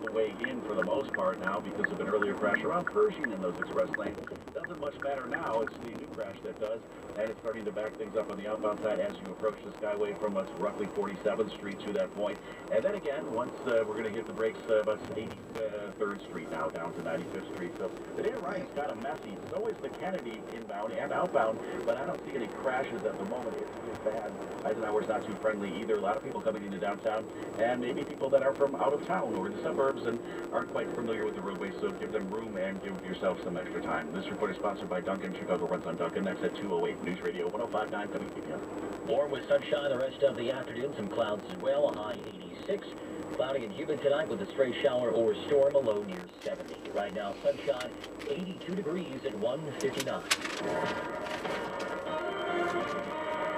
the way in for the most part now because of an earlier crash around Pershing in those express lanes. Doesn't much matter now. It's the new crash that does, and it's starting to back things up on the outbound side as you approach the Skyway from what's roughly 47th Street to that point. And then again, once we're going to hit the brakes, about 83rd Street now down to 95th Street. So the day Ryan's kind of messy. So is the Kennedy inbound and outbound, but I don't see any crashes at the moment. It's bad. Eisenhower's not too friendly either. A lot of people coming into downtown, and maybe people that are from out of town or the suburbs and aren't quite familiar with the roadways, so give them room and give yourself some extra time. This report is sponsored by Duncan. Chicago runs on Duncan. Next at 2:08. News Radio 105.9 WBBM. Warm with sunshine the rest of the afternoon. Some clouds as well. A high 86. Cloudy and humid tonight with a stray shower or storm. A low near 70. Right now, sunshine 82 degrees at 1:59.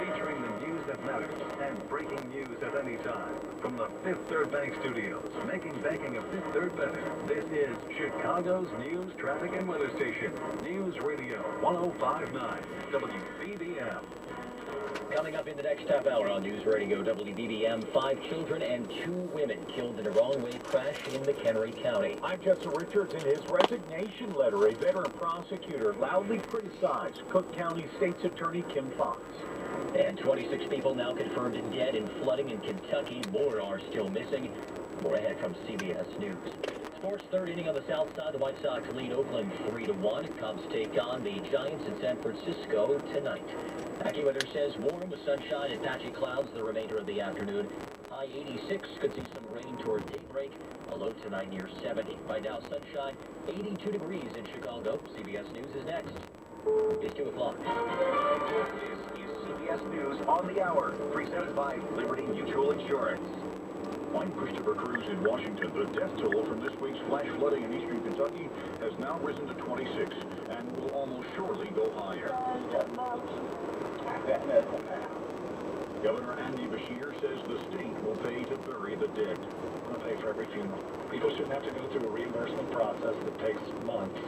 Featuring the news that matters and breaking news at any time. From the Fifth Third Bank Studios, making banking a Fifth Third better. This is Chicago's news, traffic, and weather station. News Radio 105.9 WBBM. Coming up in the next half hour on News Radio WBBM, 5 children and 2 women killed in a wrong-way crash in McHenry County. I'm Jesse Richards. In his resignation letter, a veteran prosecutor loudly criticized Cook County State's Attorney Kim Fox. And 26 people now confirmed dead in flooding in Kentucky. More are still missing. More ahead from CBS News. Sports third inning on the south side. The White Sox lead Oakland 3-1. Cubs take on the Giants in San Francisco tonight. AccuWeather says warm with sunshine and patchy clouds the remainder of the afternoon. High 86. Could see some rain toward daybreak. A low tonight near 70. Right now, sunshine 82 degrees in Chicago. CBS News is next. It's 2 o'clock. This is CBS News on the hour, presented by Liberty Mutual Insurance. I'm Christopher Cruz in Washington. The death toll from this week's flash flooding in eastern Kentucky has now risen to 26 and will almost surely go higher. Governor Andy Beshear says the state will pay to bury the dead. We'll pay for every funeral. People shouldn't have to go through a reimbursement process that takes months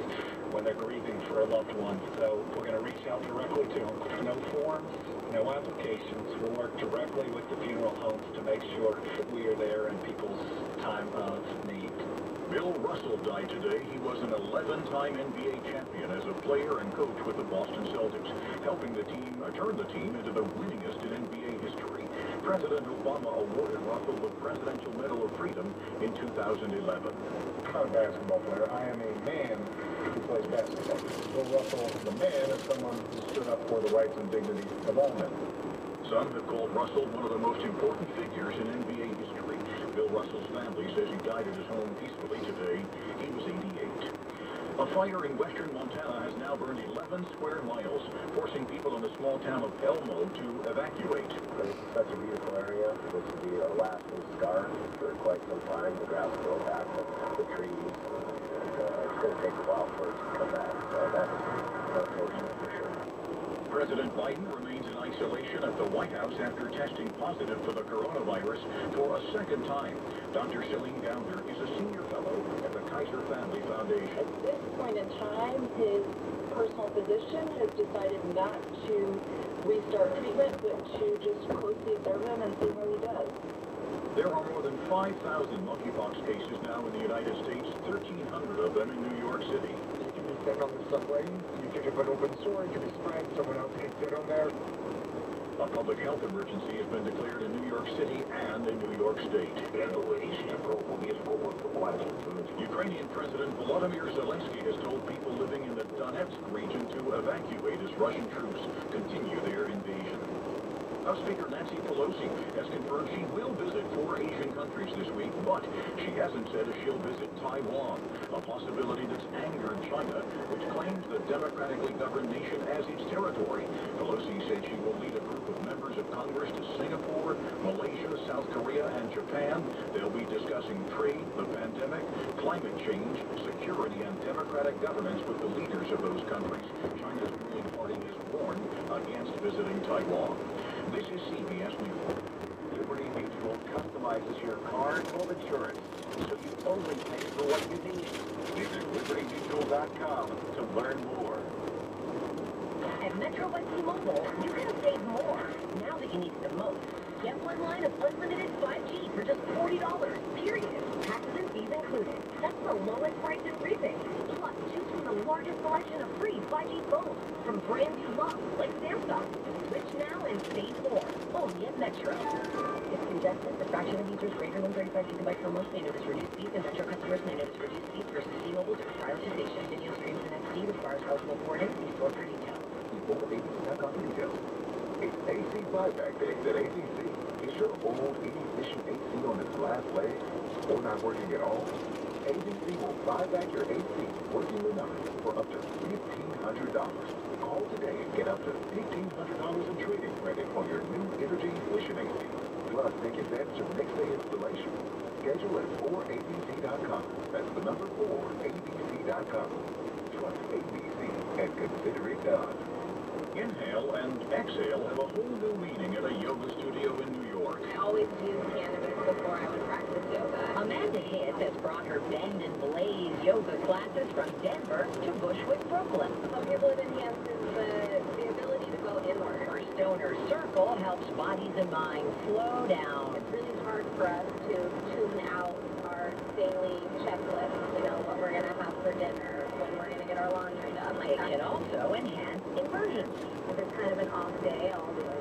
when they're grieving for a loved one. So we're going to reach out directly to them. No forms, no applications. We'll work directly with the funeral homes to make sure that we are there in people's time of need. Bill Russell died today. He was an 11-time NBA champion as a player and coach with the Boston Celtics, helping the team turn the team into the winningest in NBA history. President Obama awarded Russell the Presidential Medal of Freedom in 2011. I'm not a basketball player. I am a man who plays basketball. Bill Russell, the man, is someone who stood up for the rights and dignity of all men. Some have called Russell one of the most important figures in NBA history. Bill Russell's family says he died at his home peacefully today. He was 88. A fire in western Montana has now burned 11 square miles, forcing people in the small town of Elmo to evacuate. It's such a beautiful area. This will be a lasting scar for quite some time. The grass will grow back, the trees, and it's going to take a while for it to come back. So that's unfortunate for sure. President Biden remains in isolation at the White House after testing positive for the coronavirus for a second time. Dr. Celine Gounder is a senior fellow at the Kaiser Family Foundation. At this point in time, his personal physician has decided not to restart treatment, but to just closely observe him and see how he does. There are more than 5,000 monkeypox cases now in the United States, 1,300 of them in New York City. You can be sitting on the subway, you pick up an open sore, you can be spraying, someone else can sit on there. A public health emergency has been declared in New York City and in New York State. Ukrainian President Volodymyr Zelensky has told people living in the Donetsk region to evacuate as Russian troops continue their invasion. House Speaker Nancy Pelosi has confirmed she will visit 4 Asian countries this week, but she hasn't said if she'll visit Taiwan, a possibility that's angered China, which claims the democratically governed nation as its territory. Pelosi said she will lead a group of members of Congress to Singapore, Malaysia, South Korea, and Japan. They'll be discussing trade, the pandemic, climate change, security, and democratic governance with the leaders of those countries. China's ruling party has warned against visiting Taiwan. This is CBS News. Liberty Mutual customizes your car and home insurance, so you only pay for what you need. Visit libertymutual.com to learn more. At Metro by T-Mobile, you can save more now that you need it the most. Get one line of unlimited 5G for just $40, period. Taxes and fees included. the lowest price in prepaid. Plus, choose from the largest selection of free 5G phones from brand new locks like Samsung. Switch now and save more. Only at Metro. If congested, the fraction of users greater than 35 gigabytes per month may notice reduced speeds, and Metro customers may notice reduced speeds versus T-Mobile's prioritization. Video streams in XD requires eligible porting. See store for details. Before ABC.com for details. It's AC buyback days at ABC. Is your old inefficient AC on its last leg or not working at all? ABC will buy back your AC, working or not, for up to $1,500. Call today and get up to $1,500 in trading credit on your new energy-efficient AC. Plus, take advantage of next-day installation. Schedule at 4abc.com. That's the number 4abc.com. Trust ABC and consider it done. Inhale and exhale have a whole new meaning at a yoga studio in New York. I always use cannabis before I would practice yoga. Amanda Hitt has brought her Bend and Blaze yoga classes from Denver to Bushwick, Brooklyn. Some people it enhances the ability to go inward. Her Stoner Circle helps bodies and minds slow down. It's really hard for us to tune out our daily checklist, what we're going to have for dinner, when we're going to get our laundry done. It can also enhance immersions. If it's kind of an off day, I'll be like,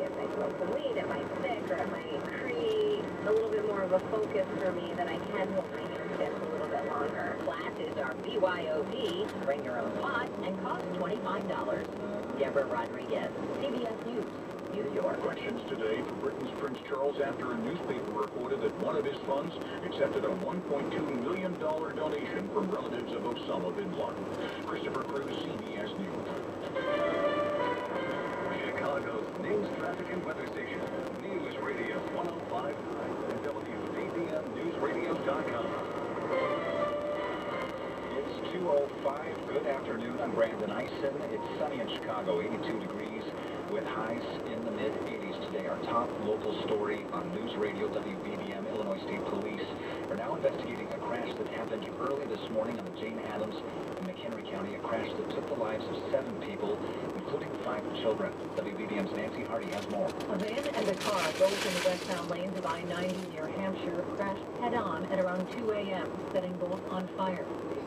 if I smoke some weed, it might stick, or it might create a little bit more of a focus for me that I can hold my hands a little bit longer. Classes are BYOB, bring your own pot, and cost $25. Deborah Rodriguez, CBS News, New York. Questions today for Britain's Prince Charles after a newspaper reported that one of his funds accepted a $1.2 million donation from relatives of Osama bin Laden. Christopher Cruz, CBS News. Chicago's news, traffic, and weather station. News Radio 105.9 and WBBMNewsRadio.com. It's 2:05. Good afternoon. I'm Brandon Eisen. It's sunny in Chicago, 82 degrees with highs in the mid-80s today. Our top local story on News Radio WBBM. Illinois State Police are now investigating a crash that happened early this morning on the Jane Addams in McHenry County. A crash that took the lives of 7 people, including 5 children. WBBM's Nancy Hardy has more. A van and a car, both in the westbound lanes of I-90 near Hampshire, crashed head-on at around 2 a.m., setting both on fire.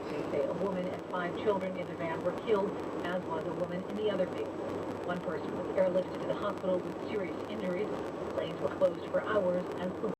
They say a woman and 5 children in the van were killed, as was a woman in the other vehicle. One person was airlifted to the hospital with serious injuries. Lanes were closed for hours as police